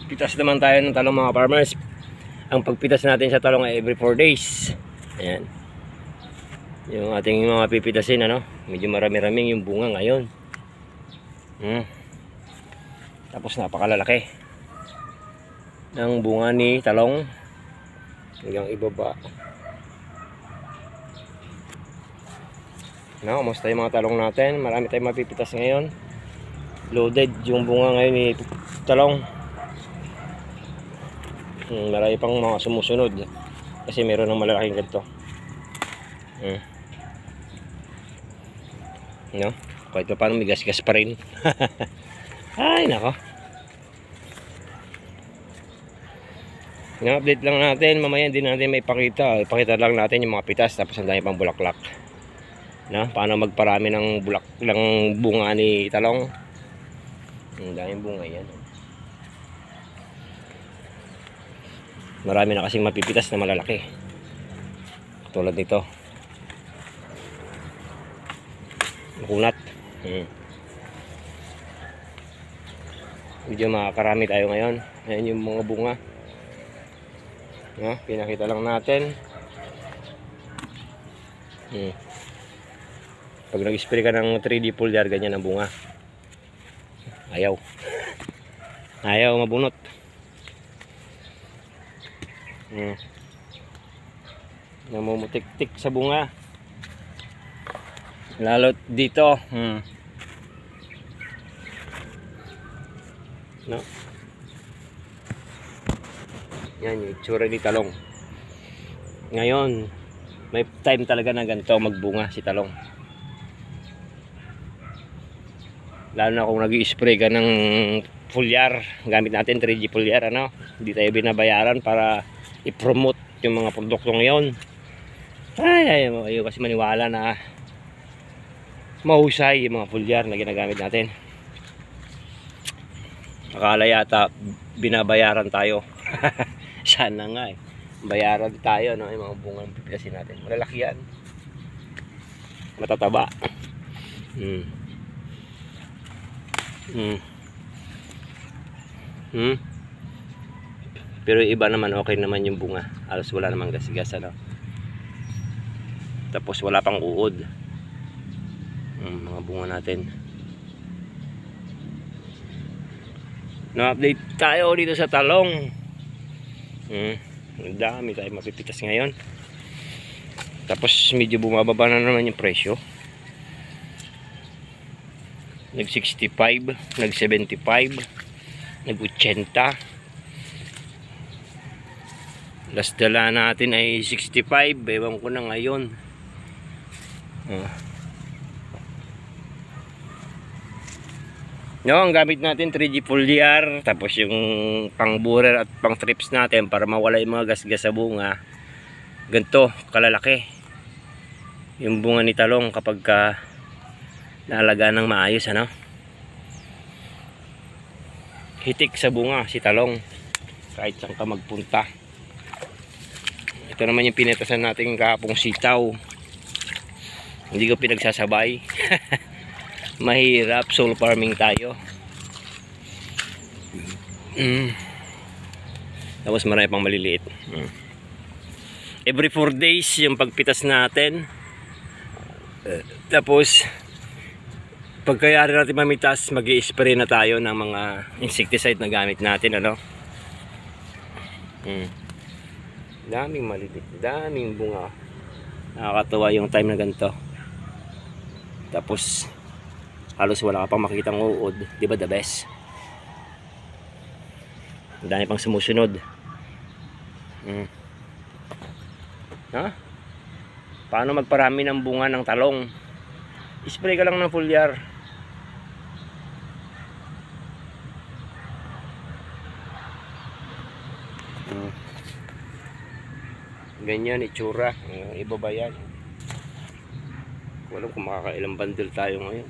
Pitas naman tayo ng talong mga farmers. Ang pagpitas natin sa talong ay every 4 days. Ayan. Yung ating mga pipitasin, ano? Medyo marami-raming yung bunga ngayon. Tapos napakalalaki ng bunga ni talong. Hanggang ibaba. No, kamusta yung mga talong natin? Marami tayong mapipitas ngayon. Loaded yung bunga ngayon ni talong. Marami pang mga sumusunod kasi meron ng malalaking ganito. No? Kahit pa paano may gas-gas pa rin. Ay nako. Na-update lang natin. Mamaya din natin may pakita. Ipakita lang natin yung mga pitas. Tapos ang dami pang bulaklak. No? Paano magparami ng bunga ni talong. Ang daming bunga yan. Marami na kasing mapipitas na malalaki. Tulad nito. Makunat. Medyo makakarami tayo ngayon. Ayan yung mga bunga. Pinakita lang natin. Pag nag-spray ka ng 3D foliar, ganyan ang bunga. Ayaw. Ayaw mabunot. Namumutik-tik sa bunga. Lalo dito. No? Yan yung itsura ni talong. Ngayon, may time talaga na ganito magbunga si talong. Lalo na kung nag-i-spray ka ng foliar, gamit natin 3G foliar, ano? Hindi tayo binabayaran para i-promote yung mga produkto ngayon. Ayaw kasi maniwala na mahusay yung mga foliar na ginagamit natin. Akala yata binabayaran tayo. Sana nga bayaran tayo, no? Yung mga bungang pipilasin natin. Malalaki yan. Matataba. Pero iba naman, okay naman yung bunga. Halos wala namang gas-gas, ano? Tapos wala pang uod. Mga bunga natin. Na-update tayo dito sa talong. Ang dami tayo mapipitas ngayon. Tapos medyo bumababa na naman yung presyo. Nag 65, nag 75, nag 80. Last dala natin ay 65. Ewan ko na ngayon. No, ang gamit natin 3G foliar. Tapos yung pang borer at pang trips natin para mawala yung mga gas-gas sa bunga. Ganito kalalaki yung bunga ni talong kapag naalagaan ng maayos, ano? Hitik sa bunga si talong kahit saan ka magpunta. Ito naman yung pinetasan natin kahapong sitaw. Hindi ko pinagsasabay. Mahirap, soul farming tayo. Tapos marami pang maliliit. Every 4 days yung pagpitas natin. Tapos pagkayari natin mamitas, mag-i-spray na tayo ng mga insecticide na gamit natin, ano? Daming maliliit, daming bunga. Nakakatuwa yung time na ganito. Tapos halos wala ka pang makitang uod, di ba the best? Dami pang sumusunod. Paano magparami ng bunga ng talong? Spray ka lang ng foliar. Ganyan itsura. Iba ba yan? Walang kung makakailang bundle tayo ngayon.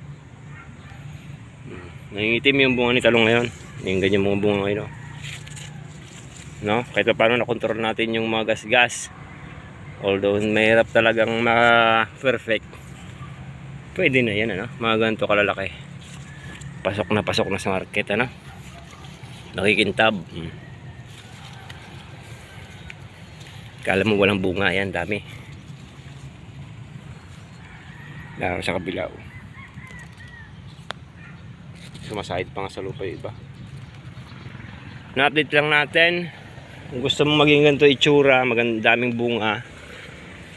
Nangingitim yung bunga ni talong ngayon. Yung ganyan mga bunga ngayon, no? Kahit paano na-control natin yung mga gas-gas. Although mahirap talagang ma-perfect, pwede na yan, ano? Mga ganito kalalaki. Pasok na sa market, ano? Nakikintab. Kala mo walang bunga, yan dami. Laro sa kabila. Sumasahid pa nga sa lupa yung iba. Na-update lang natin. Kung gusto mo maging ganito itsura, magandaming bunga,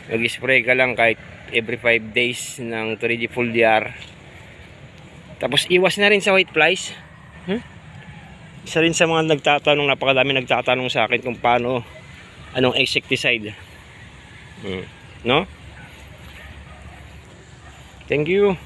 mag-spray ka lang kahit every 5 days ng 3G foliar. Tapos iwas na rin sa white flies. Isa rin sa mga nagtatanong, napakadami nagtatanong sa akin kung paano, anong insecticide. No? Thank you.